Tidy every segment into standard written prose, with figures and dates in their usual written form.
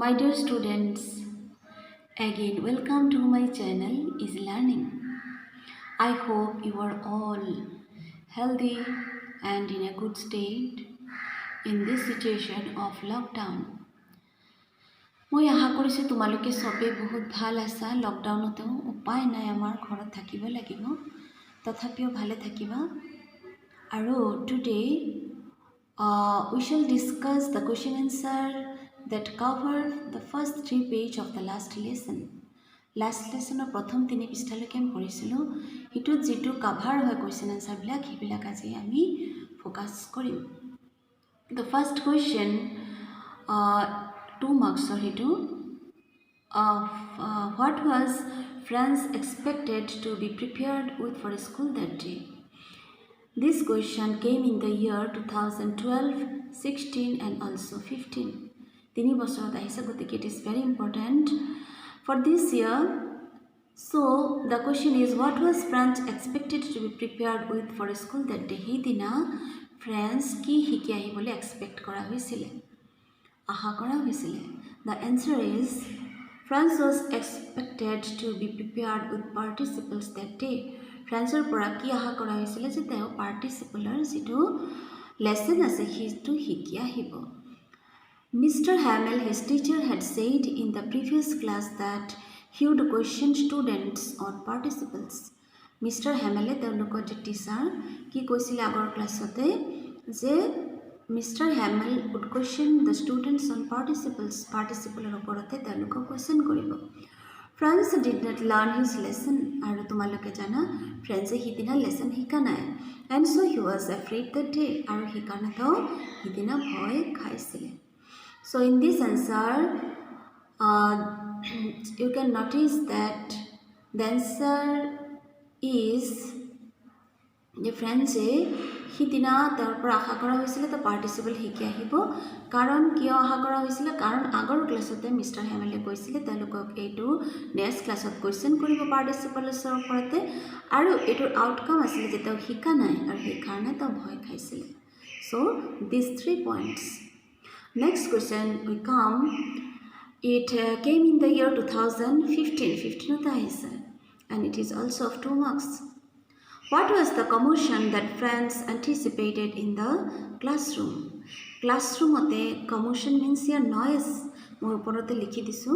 my dear students, again welcome to my channel Easy Learning. I hope you are all healthy and in a good state in this situation of lockdown. মই আশা কৰিছোঁ তোমালোকে সবে বহুত ভাল আছা লকডাউনতো উপায় নাই আমাৰ ঘৰত থাকিব লাগিব তথাপিও ভালে থাকিবা আৰু today we shall discuss the question answer that cover the first 3 page of the last lesson. Last lesson প্ৰথম 3 পৃষ্ঠালৈকে আমি পঢ়িছিলোঁ হিটুত যেটো কভাৰ হয় question answer বিলাক হিবিলাক আজি আমি ফোকাস কৰিম. The first question 2 marks or hitu what was France expected to be prepared with for school that day? This question came in the year 2012, 16 and also 15. Tini bosorat ahise gotike it is very important for this year. So the question is, what was France expected to be prepared with for school that day? Hi dina France ki hiki ahibole expect kora hoisile, aha kora hoisile. The answer is France was expected to be prepared with participles that day. Franceৰ পৰা কি আশা কৰা হৈছিল যে তেওঁ পাৰ্টিসিপলৰ যেটো lesson আছে হিটো শিকি আহিব. Mr. Hamel, his teacher, had said in the previous class that he would question students on participles. Mr. Hamel তেওঁলোকৰ যে টিচাৰ কি কৈছিল আগৰ ক্লাছতে যে Mr. Hamel would question the students on participles. Participleৰ ওপৰতে তেওঁলোকক কোৱেশ্চন কৰিব. France did not learn his lesson. আৰু তোমালোকে জানা France হিদিনা lesson শিকা নাই, and so he was afraid that day. আৰু হিকানাতো হিদিনা ভয় খাইছিলে. So in this answer you can notice that the answer is the France হিদিনা তাৰ পৰা আশা কৰা হৈছিল তো পাৰ্টিসিপল শিকি আহিব. কাৰণ কিয় আশা কৰা হৈছিল? কাৰণ আগৰ ক্লাছতে মিস্টাৰ হেমেলে কৈছিল তেওঁলোকক এইটো নেক্সট ক্লাছত কোৱেশ্চন কৰিব পাৰ্টিসিপলছৰ ওপৰতে, আৰু এইটোৰ আউটকাম আছিল যে তেওঁ শিকা নাই আৰু সেই কাৰণে তেওঁ ভয় খাইছিল. So these 3 points. Next question we come. It came in the year 2015. 15 ahise and it is also of 2 marks. What was the commotion that France anticipated in the classroom? Classroom ote commotion means here noise. Moi uporote likhi disu.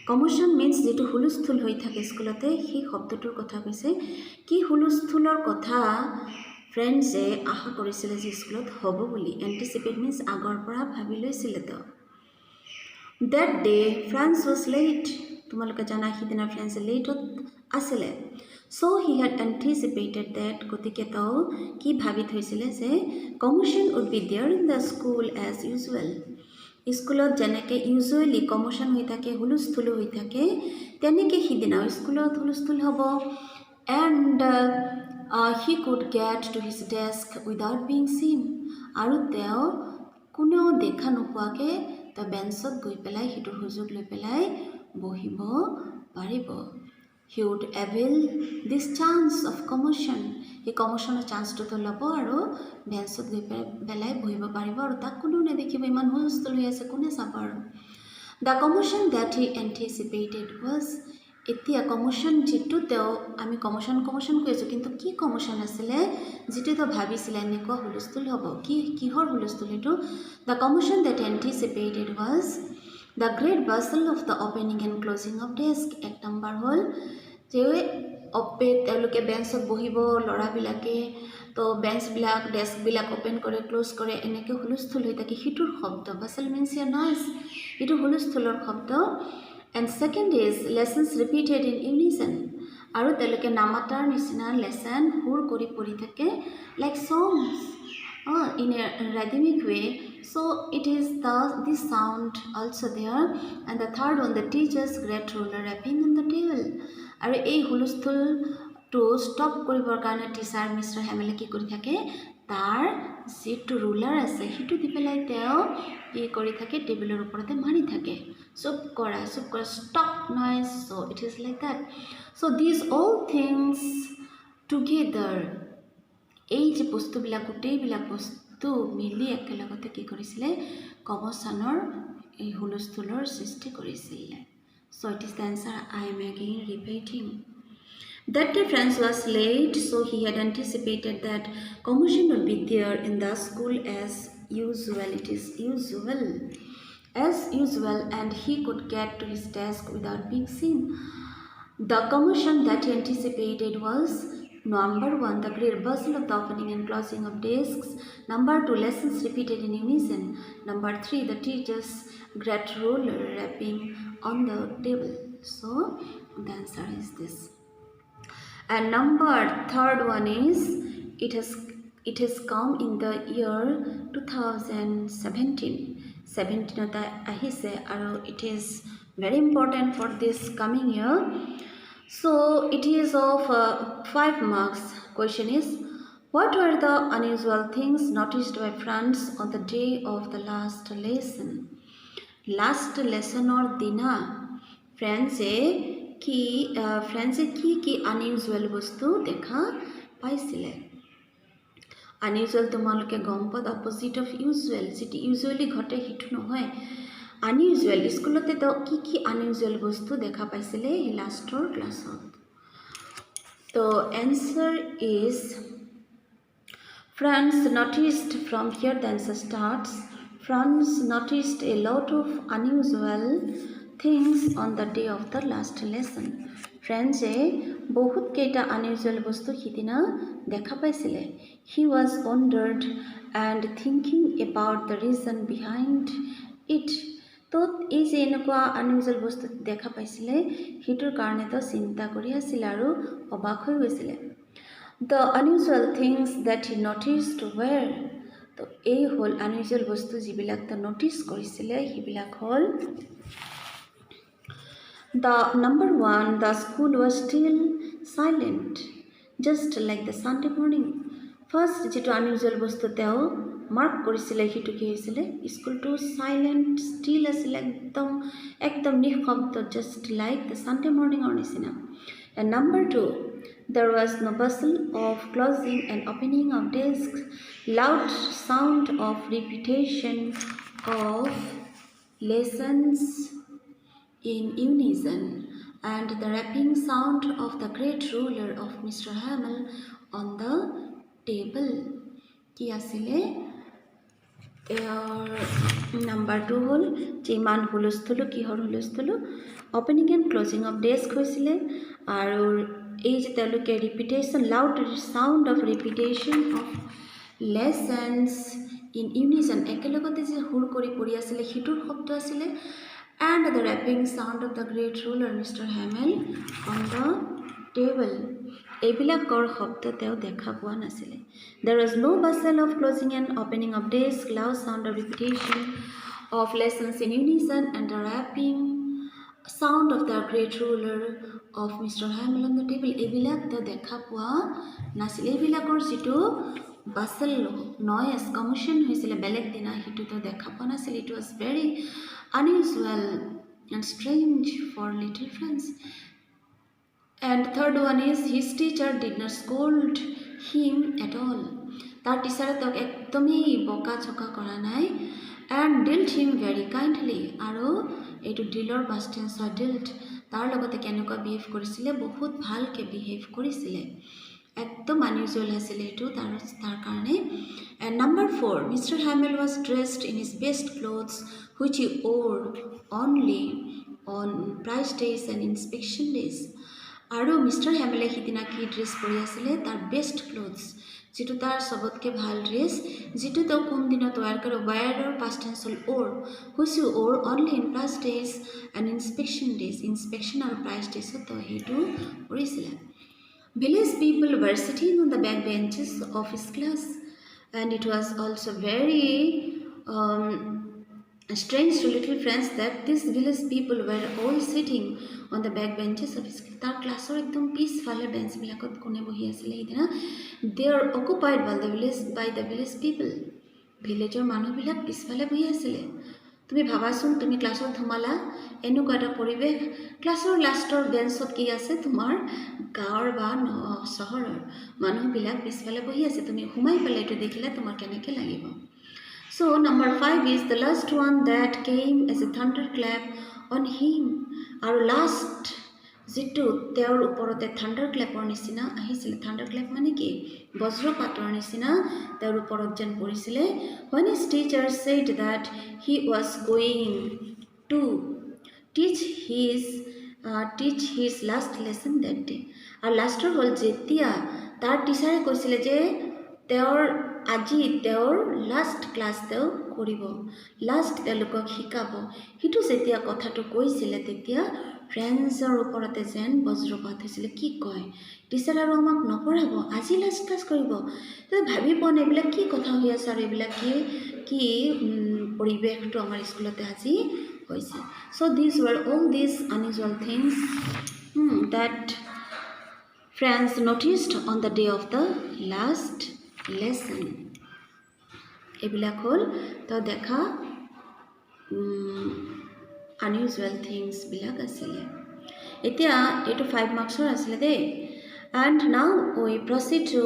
Commotion means যেটো হুলস্থুল হৈ থাকে স্কুলতে সেই শব্দটোৰ কথা কৈছে কি হুলস্থুলৰ কথা ফ্ৰেন্ডছে আশা কৰিছিল যে স্কুলত হ'ব বুলি. Anticipate means আগৰ পৰা ভাবি লৈছিল তো. That day France was late. তোমালোকে জানা হিদিনা France late আসলে. So he had anticipated that gotike to ki bhabi thoisile je commotion would be there in the school as usual. Schoolot janeke usually commotion hoi thake hulusthulu hoi thake teneke hidina schoolot hulusthul hobo, and he could get to his desk without being seen. Aru teo kuneo dekha nopoake ta benchot goi pelai hitur hujug loi pelai bohibo paribo. He would avail this chance of commotion. He commotion chance to the labo aru benchot goi pelai bohibo paribo aru tak kono ne dekhibo iman hustol hoi ase kone sabar. The commotion that he anticipated was etia commotion jitu teo ami commotion koisu kintu ki commotion asile jitu to bhabisile eneko hulustul hobo ki kihor hulustul etu. The commotion that anticipated was the great bustle of the opening and closing of desk. Ek number hol je ope teloke benchot bohibo lora bilake to bench bilak desk bilak open kore close kore eneke hulustul hoi thake hitur shobdo. Bustle means here noise, itu hulustulor shobdo. And second is lessons repeated in unison. Aru teloke namatar nisina lesson hur kori pori thake like songs in a rhythmic way. So it is this sound also there. And the third one, the teacher's great ruler rapping on the table. Aru ei hulusthuল to stop koribor karone teacher Mr. Hamel ki kori thake tar যেটো ruler ase hitu di pelai teo ki kori thake টেবিলৰ ওপৰতে মাৰি থাকে চুপ কৰা stop noise. So it is like that. So these all things together এই যে বস্তুবিলাক গোটেইবিলাক বস্তু মিলি একেলগতে কি কৰিছিলে কমচানৰ এই হুলস্থুলৰ সৃষ্টি কৰিছিলে so it is the answer I am again repeating that day Franz was late so he had anticipated that commotion would be there in the school as usual and he could get to his desk without being seen. The commotion that he anticipated was number 1, the great bustle of the opening and closing of desks. Number 2, lessons repeated in unison. Number 3, the teacher's great ruler rapping on the table. So the answer is this. And number third one is it has come in the year 2017. 17 ahise aro it is very important for this coming year. So it is of 5 marks. Question is, what were the unusual things noticed by Franz on the day of the last lesson? Last lesson or dina Franz কি unusual বস্তু দেখা পাইছিলে unusual তোমালোকে গম পাত opposite of usual যেটি usually ঘটে হিটো নহয় unusual স্কুলতে তো কি unusual বস্তু দেখা পাইছিলে এই লাষ্টৰ ক্লাছত তো answer is Franz noticed from here the answer starts Franz noticed a lot of unusual things on the day of the last lesson Franz বহুত কেইটা unusual বস্তু হিদিনা দেখা পাইছিলে he was wondered and thinking about the reason behind it তো এই যে এনেকুৱা unusual বস্তু দেখা পাইছিলে হিটোৰ কাৰণে তো চিন্তা কৰি আছিল আৰু অবাক হৈ গৈছিলে the unusual things that he noticed were তো এই হল unusual বস্তু যিবিলাক তো নোটিস কৰিছিলে হিবিলাক হল The number 1, the school was still silent, just like the Sunday morning. First, যেটো unusual বস্তু তেও মার্ক কৰিছিলে হিটো কি হৈছিলে স্কুলটো সাইলেন্ট স্টিল আছিল একদম নিঃশব্দ just like the Sunday morning or নিচিনা. And number 2, there was no bustle of closing and opening of desks, loud sound of repetition of lessons in unison and the rapping sound of the great ruler of Mr. Hamel on the table. Ki asile number 2 hol jiman hulustulu ki hor hulustulu opening and closing of desk hoisile aru ei je teluke repetition loud sound of repetition of lessons in unison ekelogote je hur kori pori asile hitur shobdo asile and the rapping sound of the great ruler Mr. Hamel on the table. Ebilakor shobdo teo dekha poa nasile. There was no bustle of closing and opening of desk, loud sound of repetition of lessons in unison, and the rapping sound of the great ruler of Mr. Hamel on the table. Ebilak teo dekha poa nasile. Ebilakor jito bustle noise commotion hoisile beleg dina hitu teo dekha poa nasile. It was very unusual and strange for little Franz. And third one is his teacher did not scold him at all. Tar teacher tok ekdomi boka choka kora nai and dealt him very kindly. Aro etu dealer past tense dealt tar logote kenuka behave korisile bahut bhalke behave korisile ekdom unusual asile etu tar karone. And number 4, Mr. Hamel was dressed in his best clothes which he wore only on prize days and inspection days. Aru Mr. Hamel hidina ki dress pori asile tar best clothes jitu tar sobotke bhal dress jitu to kom dina toyar kore wear or past tense or which he wore only in prize days and inspection days inspection or prize days to hitu porisile. Village people were sitting on the back benches of his class and it was also very strange to little Franz that these village people were all sitting on the back benches of his class or ekdom peaceful bench bilakot kone bohi asile idina they are occupied by the village people villager manu bilak peaceful bohi asile তুমি ভাবাচোন তুমি ক্লাছত সোমালা এনেকুৱা এটা পৰিৱেশ ক্লাছৰ লাষ্টৰ বেঞ্চত কি আছে তোমাৰ গাঁৱৰ বা চহৰৰ মানুহবিলাক পিছফালে বহি আছে তুমি সোমাই পেলাই এইটো দেখিলে তোমাৰ কেনেকৈ লাগিব So number 5 is the last one that came as a thunderclap on him আৰু লাষ্ট যিটো তেওঁৰ ওপৰতে থাণ্ডাৰক্লেপৰ নিচিনা আহিছিলে থাণ্ডাৰক্লেপ মানে কি বজ্ৰপাতৰ নিচিনা তেওঁৰ ওপৰত যেন পৰিছিলে when his teacher said that he was going to teach his last lesson that day আৰু লাষ্টৰ হ'ল যেতিয়া তাৰ টিচাৰে কৈছিলে যে তেওঁৰ আজি তেওঁৰ লাষ্ট ক্লাছ তেওঁ কৰিব লাষ্ট তেওঁলোকক শিকাব সেইটো যেতিয়া কথাটো কৈছিলে তেতিয়া ফ্ৰেন্সৰ ওপৰতে যেন বজ্ৰপাত হৈছিলে কি কয় টিচাৰ আৰু আমাক নপঢ়াব আজি লাষ্ট ক্লাছ কৰিব ভাবি পোৱা নাই এইবিলাক কি কথা হৈ আছে আৰু এইবিলাক কি পৰিৱেশটো আমাৰ স্কুলতে আজি হৈছে so these were all these unusual things that friends noticed on the day of the last lesson এইবিলাক হ'ল তো দেখা unusual things বিলাক আছিলে এতিয়া এইটো 5 মাৰ্কছৰ আছিলে দেই and now we proceed to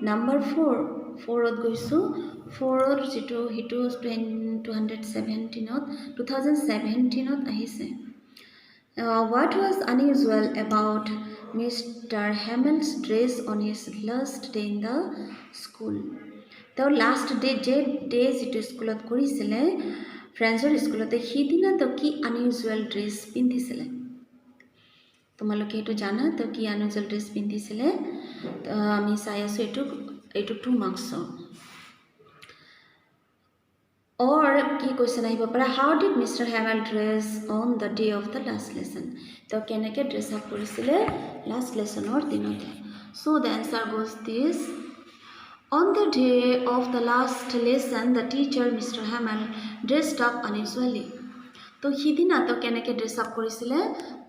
number 4 ত গৈছো 4 ৰ যিটো হিটো 2017 ত আহিছে what was unusual about Mr. Hamel's dress on his last day in the school তেওঁৰ লাষ্ট ডে যিটো স্কুলত কৰিছিলে ফ্ৰেন্সৰ স্কুলতে সিদিনা তো কি আনইউজুৱেল ড্ৰেছ পিন্ধিছিলে তোমালোকে এইটো জানা তো কি আনইউজুৱেল ড্ৰেছ পিন্ধিছিলে আমি চাই আছোঁ এইটো 2 মাৰ্কছৰ or কি কোৱেশ্চন আহিব পাৰে how did Mr. Hamel dress on the day of the last lesson তো কেনেকৈ ড্ৰেছ আপ কৰিছিলে লাষ্ট লেছনৰ দিনতে so the answer goes this On the day of the last lesson, the teacher, Mr. Hamel, dressed up unusually. তো সিদিনা তো কেনেকৈ dress up কৰিছিলে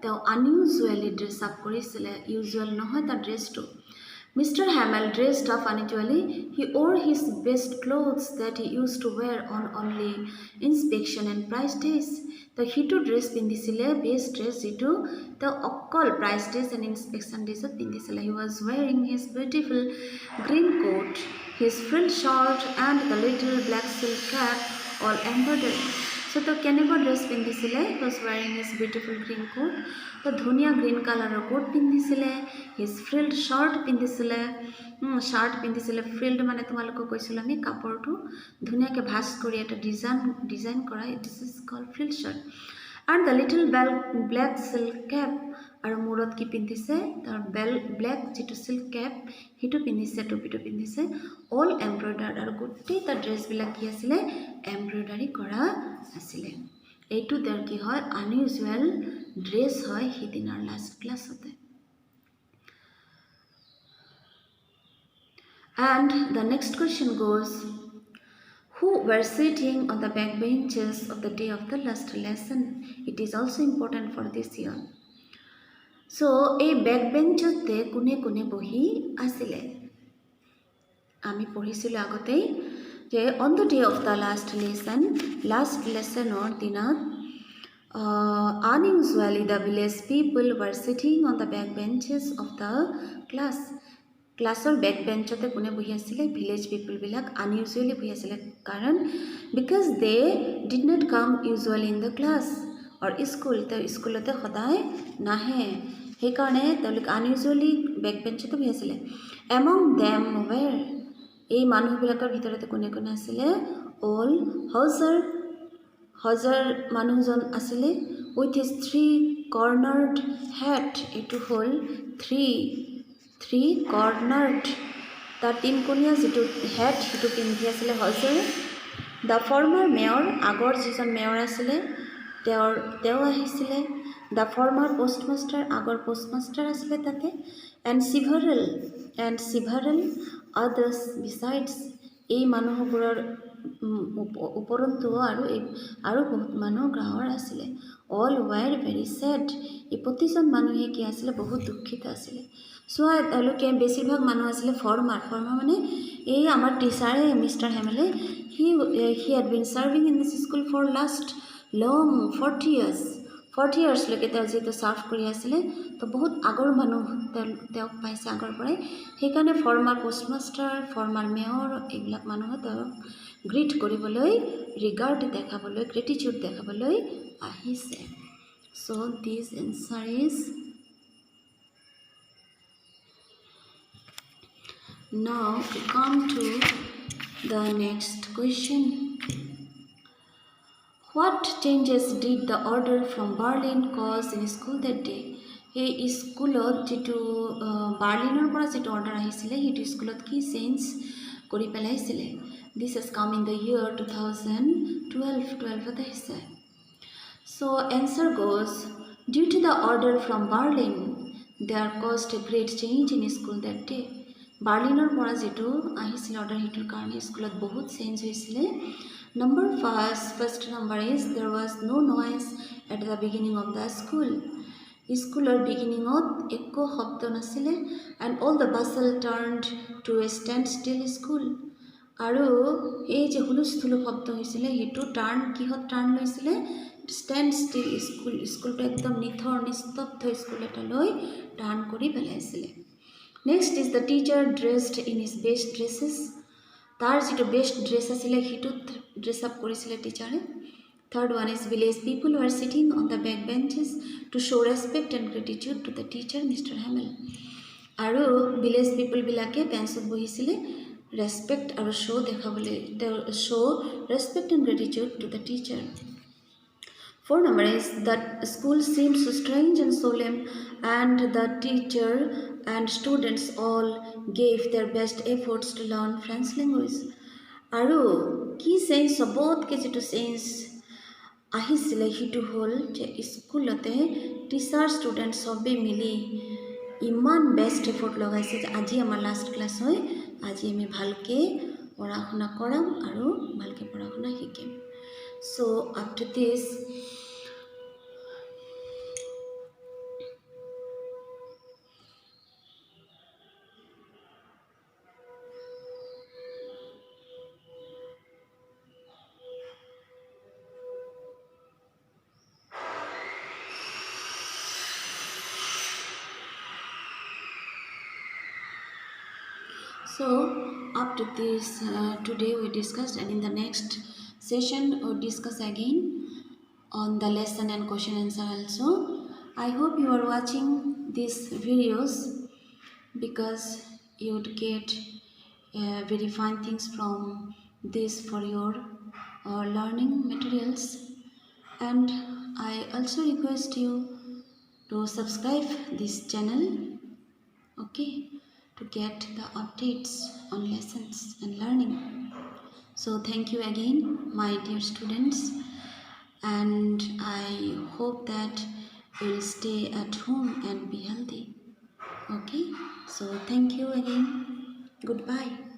তেওঁ unusually ড্ৰেছ আপ কৰিছিলে ইউজুৱেল নহয় তাৰ ড্ৰেছটো Mr. Hamel dressed up unusually. He wore his best clothes that he used to wear on only inspection and prize days. তো সিটো ড্ৰেছ পিন্ধিছিলে বেষ্ট ড্ৰেছ যিটো তেওঁ অকল প্ৰাইজ ডেজ এণ্ড ইনস্পেকশ্যন ডেজত পিন্ধিছিলে he was wearing his beautiful green coat his frilled shirt and the little black silk cape all embroidery so' তেওঁ কেনেকুৱা ড্ৰেছ পিন্ধিছিলে he was wearing his beautiful green coat তো ধুনীয়া green কালাৰৰ coat পিন্ধিছিলে his frilled shirt পিন্ধিছিলে ফ্ৰিল্ড মানে তোমালোকক কৈছিলোঁ আমি কাপোৰটো ধুনীয়াকৈ ভাঁজ কৰি এটা ডিজাইন কৰা this is called frilled shirt and the little black silk cap আৰু মূৰত কি পিন্ধিছে তাৰ ব্লেক যিটো silk cap হিটো পিন্ধিছে টুপিটো পিন্ধিছে অল এমব্ৰইডাৰ্ড আৰু গোটেই তাৰ ড্ৰেছবিলাক কি আছিলে এমব্ৰইডাৰী কৰা আছিলে এইটো তাৰ কি হয় আনইউজুৱেল ড্ৰেছ হয় সিদিনাৰ লাষ্ট ক্লাছতে and the next question goes who were sitting on the back benches of the day of the last lesson. It is also important for this year. So, a backbencher te kune bohi asile. Ami pohisilo agote je on the day of the last lesson or dinat unusually the village people were sitting on the back benches of the class. ক্লাছৰ back বেঞ্চতে কোনে বহি আছিলে village পিপলবিলাক unusually বহি আছিলে কাৰণ because they did not come usually in the class or স্কুলতে সদায় নাহে সেইকাৰণে তেওঁলোক আনইউজুৱেলি বেক বেঞ্চতে বহি আছিলে এমং দেম ৱেৰ এই মানুহবিলাকৰ ভিতৰতে কোনে আছিলে অল হজাৰ মানুহজন আছিলে উইথ হিজ 3 কৰ্নাৰ্ড হেড এইটো হ'ল 3 কৰ্নাৰ্ড তাৰ তিনকোণীয়া যিটো হেড সেইটো পিন্ধি আছিলে হজাৰ দ্য ফৰ্মাৰ মেয়ৰ আগৰ যিজন মেয়ৰ আছিলে তেওঁ আহিছিলে দ্য ফৰ্মাৰ পোষ্টমাষ্টাৰ আগৰ পোষ্টমাষ্টাৰ আছিলে তাতে এণ্ড চিভাৰেল আদাৰ্ছ বিচাইডছ এই মানুহবোৰৰ উপৰন্তু আৰু বহুত মানুহ গাঁৱৰ আছিলে অল ৱেৰ ভেৰি ছেড এই প্ৰতিজন মানুহে কি আছিলে বহুত দুখিত আছিলে চোৱা তেওঁলোকে বেছিভাগ মানুহ আছিলে ফৰ্মাৰ মানে এই আমাৰ টিচাৰে মিষ্টাৰ হেমেলে he had been serving in this school for last long 40 ইয়াৰ্ছলৈকে তেওঁ যিহেতু চাৰ্ভ কৰি আছিলে তো বহুত আগৰ মানুহ তেওঁক পাইছে আগৰ পৰাই সেইকাৰণে ফৰ্মাৰ পোষ্টমাষ্টাৰ ফৰ্মাৰ মেয়ৰ এইবিলাক মানুহে তেওঁক গ্ৰীট কৰিবলৈ ৰিগাৰ্ড দেখাবলৈ গ্ৰেটিটিউড দেখাবলৈ আহিছে so' this answer is Now we come to the next question. What changes did the order from Berlin cause in school that day? এই স্কুলত যেটো বাৰ্লিনৰ পৰা যেটো অৰ্ডাৰ আহিছিলে সেইটো স্কুলত কি চেঞ্জ কৰি পেলাইছিলে this has come in the year 2012 আহিছে so answer goes due to the order from Berlin there caused a great change in school that day বাৰ্লিনৰ পৰা যেটো আহিছিল অৰ্ডাৰ হিটোৰ কাৰণে স্কুলত বহুত চেঞ্জ হৈছিলে number first number is there was no noise at the beginning of the school স্কুলৰ beginningত একো শব্দ নাছিলে and all the bustle turned to a standstill school আৰু এই যে হুলস্থুল শব্দ হৈছিলে হেতু টাৰ্ন কিহত টাৰ্ন লৈছিলে standstill স্কুলটো একদম নিথৰ নিস্তব্ধ স্কুল এটা লৈ টাৰ্ন কৰি পেলাইছিলে Next is the teacher dressed in his best dresses. Tar jito best dress asile hitut dress up korisile teacher. Third one is village people were sitting on the back benches to show respect and gratitude to the teacher Mr. Hamel. Aru village people bilake benchot bohisile respect aru show dekhabole show respect and gratitude to the teacher. Fourth number is that school seemed so strange and solemn and the teacher and students all gave their best efforts to learn French language. Aru ki sense sobot ke jetu sense ahisile hitu hol je schoolote teacher students sobe mili iman best effort lagaise je aji amar last class hoy aji ami bhalke পঢ়া শুনা কৰাম আৰু ভালকে পঢ়া শুনা শিকিম so after this So after this today we discussed and in the next session we'll discuss again on the lesson and question answer also. I hope you are watching these videos because you would get very fine things from this for your learning materials and I also request you to subscribe this channel okay to get the updates on lessons and learning. So thank you again my dear students and I hope that you will stay at home and be healthy. Okay, so thank you again. Goodbye.